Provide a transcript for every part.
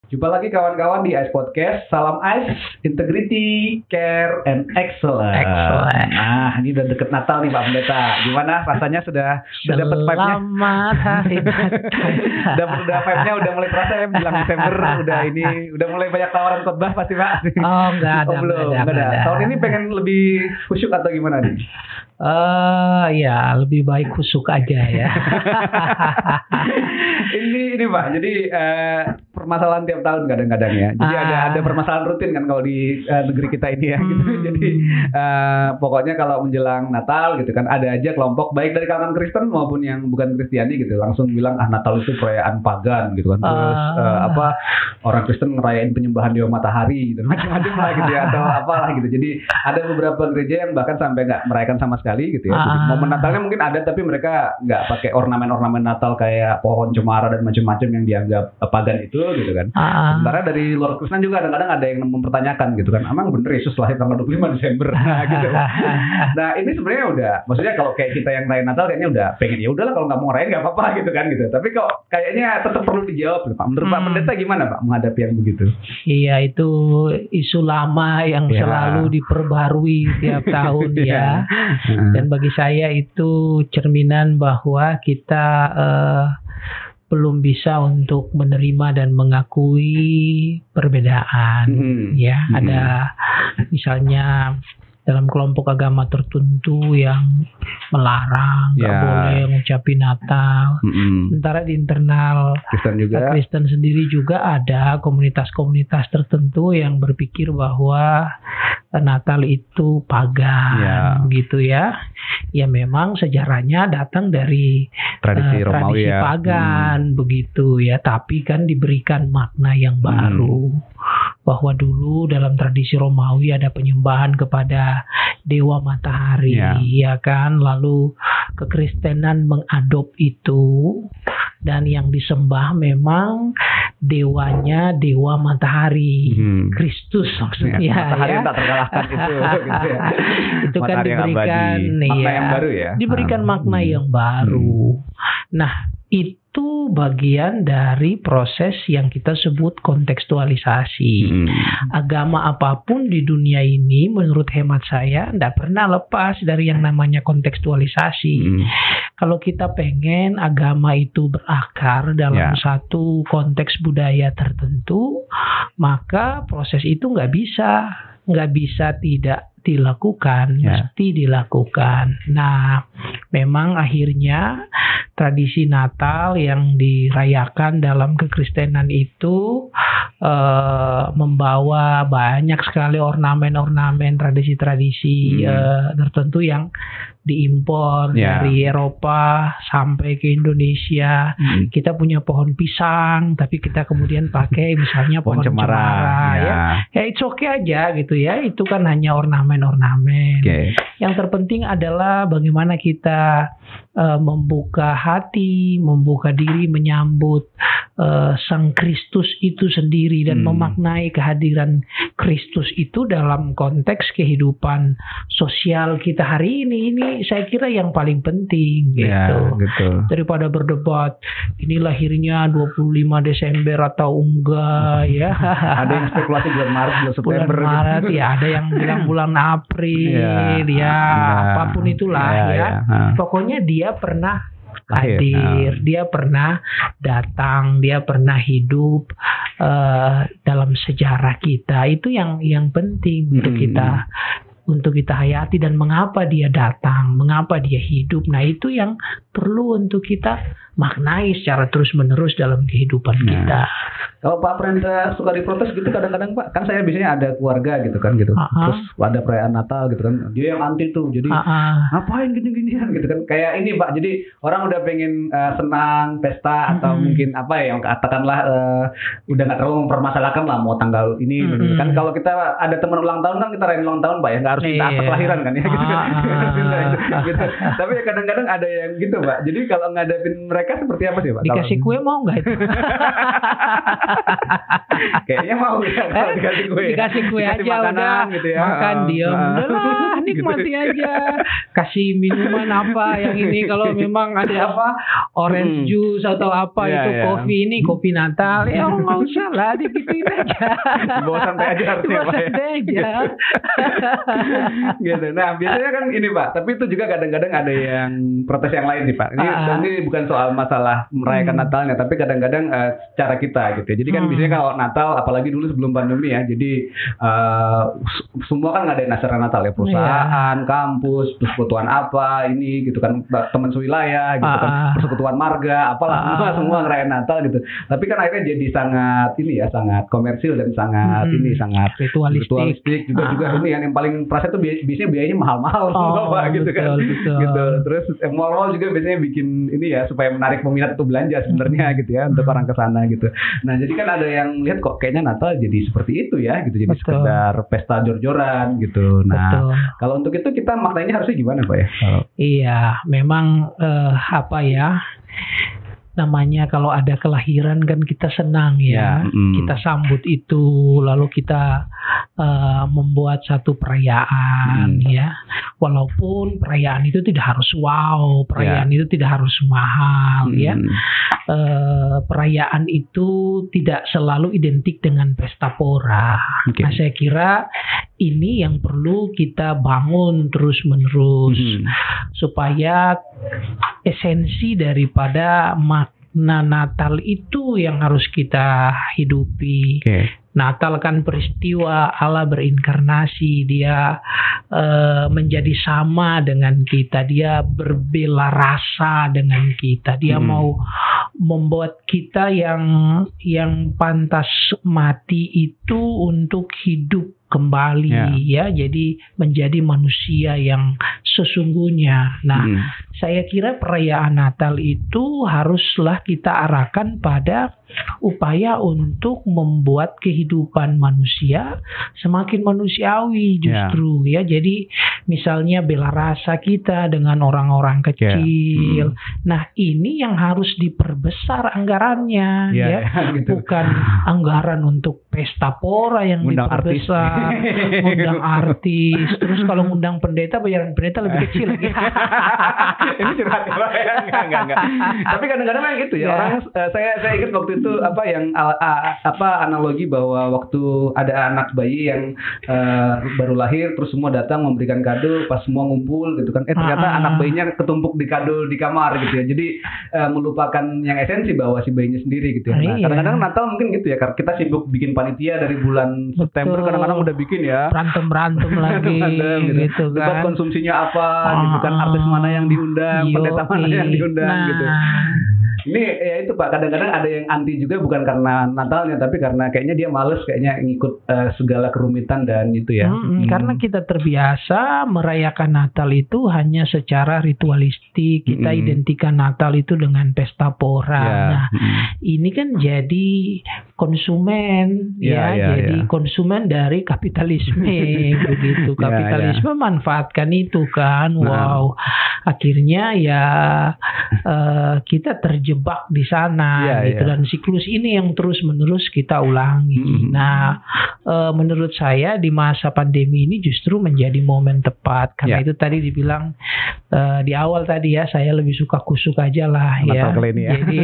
Jumpa lagi kawan-kawan di Ice Podcast. Salam Ice, Integrity, Care, and Excellence. Excellent. Nah, ini udah deket Natal nih Pak Pendeta. Gimana rasanya sudah dapat vibe-nya? Selamat hari Natal. udah vibe-nya udah mulai terasa ya menjelang Desember. Udah mulai banyak tawaran khotbah pasti Pak. Oh, enggak ada. Belum, enggak ada. Tahun ini pengen lebih khusyuk atau gimana nih? Ya lebih baik khusyuk aja ya. ini Pak. Jadi permasalahan tiap tahun kadang-kadang ya. Jadi ada permasalahan rutin kan kalau di negeri kita ini ya. Gitu. Jadi pokoknya kalau menjelang Natal gitu kan ada aja kelompok baik dari kalangan Kristen maupun yang bukan Kristiani gitu langsung bilang Natal itu perayaan pagan gitu kan. Terus orang Kristen ngerayain penyembahan dewa matahari gitu macam-macam lah gitu ya atau apalah gitu. Jadi ada beberapa gereja yang bahkan sampai nggak merayakan sama sekali gitu ya. Jadi, momen Natalnya mungkin ada tapi mereka nggak pakai ornamen-ornamen Natal kayak pohon cemara dan macam-macam yang dianggap pagan itu gitu kan. Sementara dari luar Kristen juga kadang-kadang ada yang mempertanyakan gitu kan. Emang bener Yesus lahir tanggal 25 Desember gitu. Nah, ini sebenarnya udah maksudnya kalau kayak kita yang rayain Natal kayaknya udah pengen ya udahlah kalau nggak mau rayain nggak apa-apa gitu kan gitu. Tapi kok kayaknya tetap perlu dijawab Pak. Menurut Pak Pendeta gimana Pak menghadapi yang begitu? Iya, itu isu lama yang selalu diperbarui tiap tahun ya. Dan bagi saya itu cerminan bahwa kita belum bisa untuk menerima dan mengakui perbedaan. Ada misalnya dalam kelompok agama tertentu yang melarang nggak boleh ngucapin Natal. Sementara di internal Kristen sendiri juga ada komunitas-komunitas tertentu yang berpikir bahwa Natal itu pagan gitu ya. Ya memang sejarahnya datang dari tradisi Romawi pagan begitu ya. Tapi kan diberikan makna yang baru. Bahwa dulu dalam tradisi Romawi ada penyembahan kepada dewa matahari, ya kan? Lalu kekristenan mengadop itu dan yang disembah memang dewanya dewa matahari, Kristus maksudnya. Matahari yang tak terkalahkan itu, gitu ya. Itu kan diberikan makna yang baru ya. Diberikan makna yang baru. Nah, itu bagian dari proses yang kita sebut kontekstualisasi. Agama apapun di dunia ini menurut hemat saya tidak pernah lepas dari yang namanya kontekstualisasi. Kalau kita pengen agama itu berakar dalam satu konteks budaya tertentu, maka proses itu nggak bisa tidak dilakukan, mesti dilakukan. Nah, memang akhirnya tradisi Natal yang dirayakan dalam kekristenan itu membawa banyak sekali ornamen-ornamen, tradisi-tradisi tertentu yang diimpor dari Eropa sampai ke Indonesia. Kita punya pohon pisang, tapi kita kemudian pakai misalnya pohon cemara. Ya it's okay aja gitu ya. Itu kan hanya ornamen-ornamen. Yang terpenting adalah bagaimana kita membuka hati, membuka diri menyambut Sang Kristus itu sendiri dan memaknai kehadiran Kristus itu dalam konteks kehidupan sosial kita hari ini. Ini saya kira yang paling penting gitu. Daripada berdebat ini lahirnya 25 Desember atau enggak ya. Ada yang spekulasi bulan Maret, bulan September. Bulan Maret ya, ada yang bilang bulan April apapun itulah Pokoknya dia pernah hadir, dia pernah datang, dia pernah hidup dalam sejarah kita. Itu yang penting untuk kita hayati dan mengapa dia datang, mengapa dia hidup. Nah, itu yang perlu untuk kita maknai secara terus-menerus dalam kehidupan kita. Kalau Pak Pendeta suka diprotes gitu kadang-kadang Pak, kan saya biasanya ada keluarga gitu kan gitu. Terus ada perayaan Natal gitu kan. Dia yang anti tuh. Jadi ngapain gini-ginian gitu kan. Kayak ini Pak. Jadi orang udah pengen senang, pesta atau mungkin apa ya yang katakanlah udah enggak terlalu mempermasalahkan lah mau tanggal ini kan. Kalau kita ada teman ulang tahun kan kita rayain ulang tahun Pak ya. Enggak harus minta akte kelahiran kan ya gitu. Gitu. Tapi kadang-kadang ada yang gitu Pak. Jadi kalau ngadepin mereka seperti apa sih Pak? Dikasih kue mau nggak itu? Kayaknya mau ya kalau dikasih kue. Dikasih kue Dikasih aja makanan udah gitu ya. makan diam. Udahlah, Gitu. nikmati aja. Kasih minuman apa yang ini kalau memang ada apa orange juice atau apa Iya, itu iya. kopi ini kopi Natal ya nggak usah lah digituin aja. Bawa santai aja harusnya Bawa Pak ya. santai aja. Gitu. Nah biasanya kan ini Pak, tapi itu juga kadang-kadang ada yang protes yang lain nih Pak. Ini bukan soal masalah merayakan Natalnya, tapi kadang-kadang cara kita gitu. Jadi kan biasanya kalau Natal, apalagi dulu sebelum pandemi ya, jadi semua kan ngadain acara Natal ya, perusahaan, kampus, persekutuan apa ini gitu kan, teman sewilayah gitu kan, persekutuan marga, apalah semua ngerayain Natal gitu. Tapi kan akhirnya jadi sangat ini ya, sangat komersil dan sangat ini sangat ritualistik juga ini yang paling perasa tuh biasanya biayanya mahal-mahal semua Pak gitu kan. Gitu. Terus mall-mall juga biasanya bikin ini ya supaya menarik peminat untuk belanja sebenarnya gitu ya untuk orang ke sana gitu. Nah, jadi kan ada yang lihat kok kayaknya Natal jadi seperti itu ya gitu. Jadi sekedar pesta jor-joran gitu. Nah, kalau untuk itu kita maknanya harusnya gimana Pak ya? Iya, memang apa ya? Namanya kalau ada kelahiran kan kita senang ya, kita sambut itu, lalu kita membuat satu perayaan ya, walaupun perayaan itu tidak harus wow, perayaan itu tidak harus mahal ya, perayaan itu tidak selalu identik dengan pesta pora. Nah saya kira ini yang perlu kita bangun terus menerus supaya esensi daripada makna Natal itu yang harus kita hidupi. Natal kan peristiwa Allah berinkarnasi, dia menjadi sama dengan kita, dia berbela rasa dengan kita, dia mau membuat kita yang pantas mati itu untuk hidup kembali ya, jadi menjadi manusia yang sesungguhnya. Nah, saya kira perayaan Natal itu haruslah kita arahkan pada upaya untuk membuat kehidupan manusia semakin manusiawi justru ya. Jadi misalnya bela rasa kita dengan orang-orang kecil. Nah, ini yang harus diperbesar anggarannya ya. Bukan anggaran untuk pesta pora yang diperbesar. Ngundang artis, terus kalau ngundang pendeta, bayaran pendeta lebih kecil lagi. Ini curhat ya, enggak. Tapi kadang-kadang memang gitu ya. Orang saya ingat waktu itu analogi bahwa waktu ada anak bayi yang baru lahir, terus semua datang memberikan kado, pas semua ngumpul gitu kan, ternyata anak bayinya ketumpuk di kado di kamar gitu ya. Jadi melupakan yang esensi bahwa si bayinya sendiri gitu ya. Nah, kadang-kadang Natal mungkin gitu ya, kita sibuk bikin panitia dari bulan September, kadang-kadang udah bikin ya berantem lagi gitu kan, debat konsumsinya apa gitu kan, artis mana yang diundang, pendeta mana yang diundang gitu. Ini ya itu Pak, kadang-kadang ada yang anti juga bukan karena Natalnya, tapi karena kayaknya dia males kayaknya ngikut segala kerumitan dan itu ya. Karena kita terbiasa merayakan Natal itu hanya secara ritualistik, kita identikan Natal itu dengan pesta pora. Nah, ini kan jadi konsumen jadi konsumen dari kapitalisme begitu. Kapitalisme manfaatkan itu kan. Wow. Akhirnya ya kita terjebak di sana gitu, dan siklus ini yang terus-menerus kita ulangi. Nah, menurut saya di masa pandemi ini justru menjadi momen tepat karena itu tadi dibilang di awal tadi ya, saya lebih suka kusuk aja lah ya. Jadi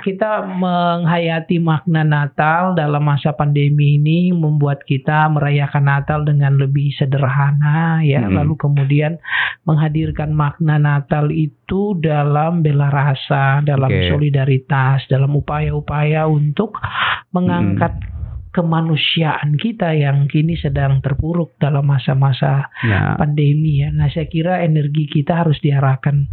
kita menghayati makna Natal dalam masa pandemi ini membuat kita merayakan Natal dengan lebih sederhana ya, lalu kemudian menghadirkan makna Natal itu dalam bela rasa, dalam solidaritas, dalam upaya-upaya untuk mengangkat kemanusiaan kita yang kini sedang terpuruk dalam masa-masa pandemi ya. Nah, saya kira energi kita harus diarahkan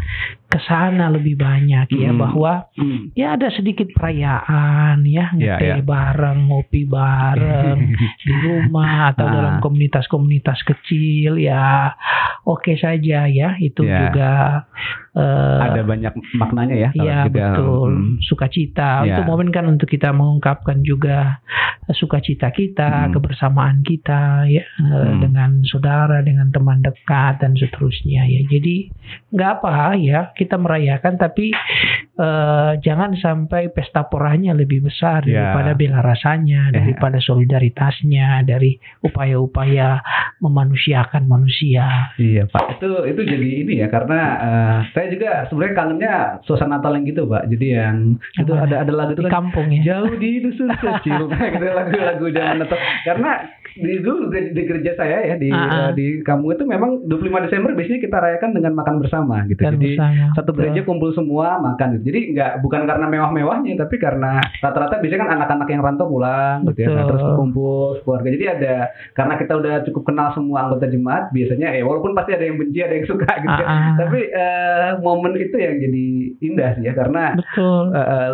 ke sana lebih banyak ya, bahwa ya ada sedikit perayaan ya, ngeteh bareng, ngopi bareng di rumah atau dalam komunitas-komunitas kecil ya, oke saja ya, itu juga ada banyak maknanya ya. Iya betul, sukacita itu momen kan untuk kita mengungkapkan juga sukacita kita, kebersamaan kita ya, dengan saudara, dengan teman dekat dan seterusnya ya. Jadi nggak apa ya kita merayakan, tapi jangan sampai pesta poranya lebih besar Ya. daripada bela rasanya, daripada solidaritasnya, dari upaya-upaya memanusiakan manusia. Iya Pak, itu jadi ini ya, karena saya juga sebenarnya kangennya suasana Natal yang gitu Pak. Jadi yang itu ada lagu itu Di kan, kampung ya. jauh di dusun kecil, gitu lagu-lagu zaman Natal. Karena dulu di gereja saya ya di kampung itu memang 25 Desember biasanya kita rayakan dengan makan bersama gitu. Dan Jadi bersama, satu betul. gereja kumpul semua makan gitu. Jadi bukan karena mewah-mewahnya, tapi karena rata-rata biasanya kan anak-anak yang rantau pulang gitu ya. Nah, Betul. terus kumpul keluarga. Jadi ada, karena kita udah cukup kenal semua anggota jemaat, biasanya walaupun pasti ada yang benci, ada yang suka gitu ya. Tapi momen itu yang jadi indah sih ya, karena Betul.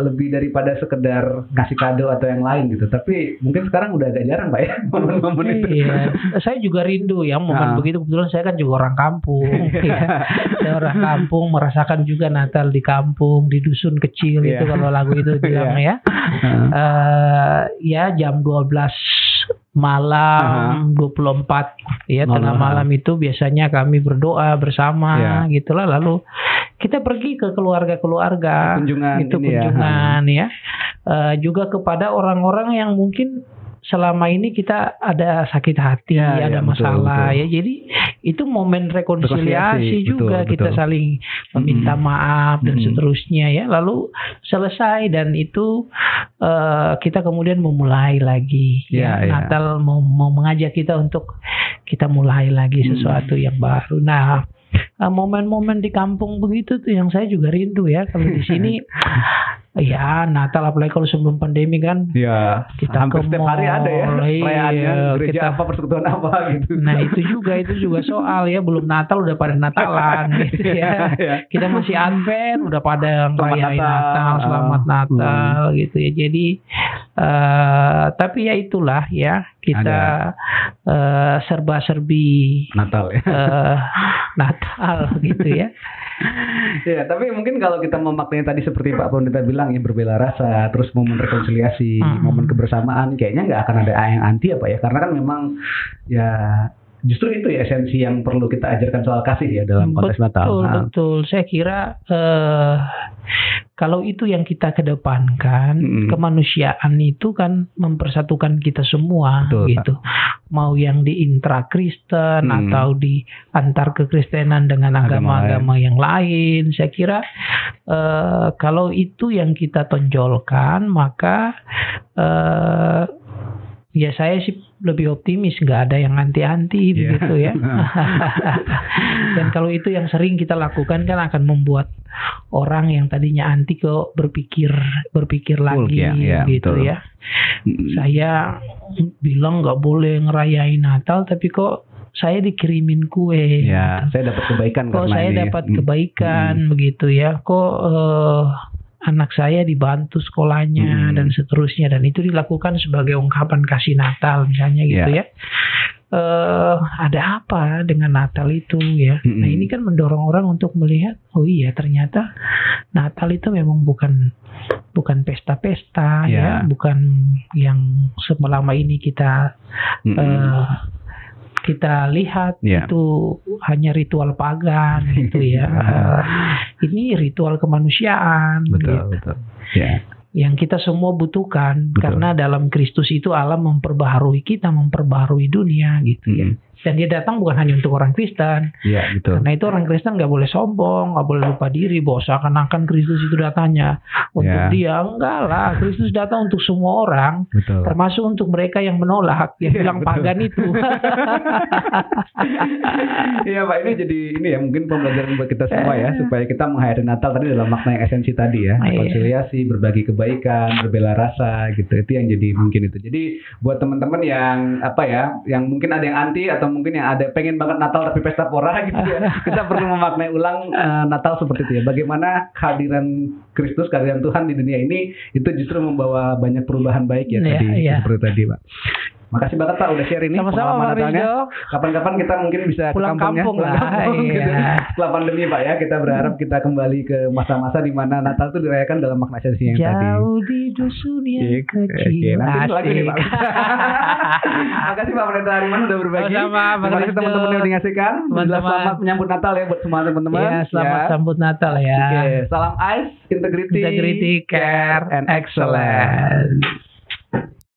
lebih daripada sekedar ngasih kado atau yang lain gitu. Tapi mungkin sekarang udah agak jarang Pak ya momen-momen itu. Iya, saya juga rindu ya momen begitu. Kebetulan saya kan juga orang kampung. Ya. Saya orang kampung, merasakan juga Natal di kampung, di dusun kecil itu kalau lagu itu bilang ya. Ya jam 12 malam 24 ya, tengah malam itu biasanya kami berdoa bersama gitulah, lalu kita pergi ke keluarga-keluarga kunjungan ya. Juga kepada orang-orang yang mungkin selama ini kita ada sakit hati, ada masalah betul. Ya. Jadi itu momen rekonsiliasi juga, betul. Kita saling meminta maaf dan seterusnya ya. Lalu selesai dan itu kita kemudian memulai lagi ya. Natal mau mengajak kita untuk kita mulai lagi sesuatu yang baru. Nah, momen-momen di kampung begitu tuh yang saya juga rindu ya. Kalau di sini ya Natal, apalagi kalau sebelum pandemi kan ya, kita hampir setiap hari ada ya perayaannya, gereja apa, persekutuan apa gitu. Nah itu juga soal ya, belum Natal udah pada Natalan gitu ya. Kita masih Advent udah pada ngerayain Natal, selamat Natal gitu ya. Jadi tapi ya itulah ya, kita serba-serbi Natal ya. Natal gitu ya. Ya, tapi mungkin kalau kita memaknai tadi seperti Pak Pendeta bilang ya, berbela rasa, terus momen rekonsiliasi, momen kebersamaan, kayaknya nggak akan ada yang anti apa ya, karena kan memang ya justru itu ya esensi yang perlu kita ajarkan soal kasih ya dalam konteks Natal. Betul. Saya kira kalau itu yang kita kedepankan, kemanusiaan itu kan mempersatukan kita semua. Betul, gitu. Pak. Mau yang di intra-Kristen atau di antar kekristenan dengan agama-agama yang lain. Saya kira kalau itu yang kita tonjolkan, maka ya saya sih lebih optimis, nggak ada yang anti-anti begitu ya. Dan kalau itu yang sering kita lakukan kan akan membuat orang yang tadinya anti kok berpikir lagi gitu betul. Ya. Saya bilang nggak boleh ngerayain Natal, tapi kok saya dikirimin kue. Ya, gitu. Saya dapat kebaikan kok karena saya ini. Dapat kebaikan begitu ya. Kok anak saya dibantu sekolahnya dan seterusnya, dan itu dilakukan sebagai ungkapan kasih Natal misalnya gitu ya. Ada apa dengan Natal itu ya? Nah ini kan mendorong orang untuk melihat, oh iya ternyata Natal itu memang bukan pesta-pesta ya, bukan yang selama ini kita lihat itu hanya ritual pagan gitu ya. Ini ritual kemanusiaan. Betul. Ya. Yang kita semua butuhkan, karena dalam Kristus itu Allah memperbaharui kita, memperbaharui dunia gitu ya. Dan dia datang bukan hanya untuk orang Kristen. Iya, betul. Karena itu orang Kristen nggak boleh sombong, nggak boleh lupa diri, bahwa seakan-akan Kristus itu datangnya untuk dia. Enggak lah, Kristus datang untuk semua orang, betul. Termasuk untuk mereka yang menolak, yang bilang pagan itu. Iya Pak, ini jadi ini ya mungkin pembelajaran buat kita semua ya, supaya kita menghayati Natal tadi dalam makna yang esensi tadi ya, rekonsiliasi, berbagi kebaikan, berbela rasa gitu. Itu yang jadi mungkin itu. Jadi buat teman-teman yang yang mungkin ada yang anti atau mungkin yang ada pengen banget Natal tapi pesta pora gitu ya, kita perlu memaknai ulang Natal seperti itu ya. Bagaimana kehadiran Kristus, kehadiran Tuhan di dunia ini itu justru membawa banyak perubahan baik ya, seperti tadi Pak. Makasih banget Pak udah share ini. Sama-sama Pak Rizdo. Kapan-kapan kita mungkin bisa pulang ke kampung kampung ya. lah. Iya. Setelah pandemi Pak ya, kita berharap kita kembali ke masa-masa di mana Natal itu dirayakan dalam makna esensi yang tadi. Jauh di dusun yang kecil. Nanti lagi nih Pak. Makasih Pak Pendeta Hariman udah berbagi. Terima kasih teman-teman yang menyaksikan. Selamat menyambut Natal ya buat semua teman-teman. Ya, selamat sambut Natal ya. Oke, salam AIS, integrity, care, and excellence.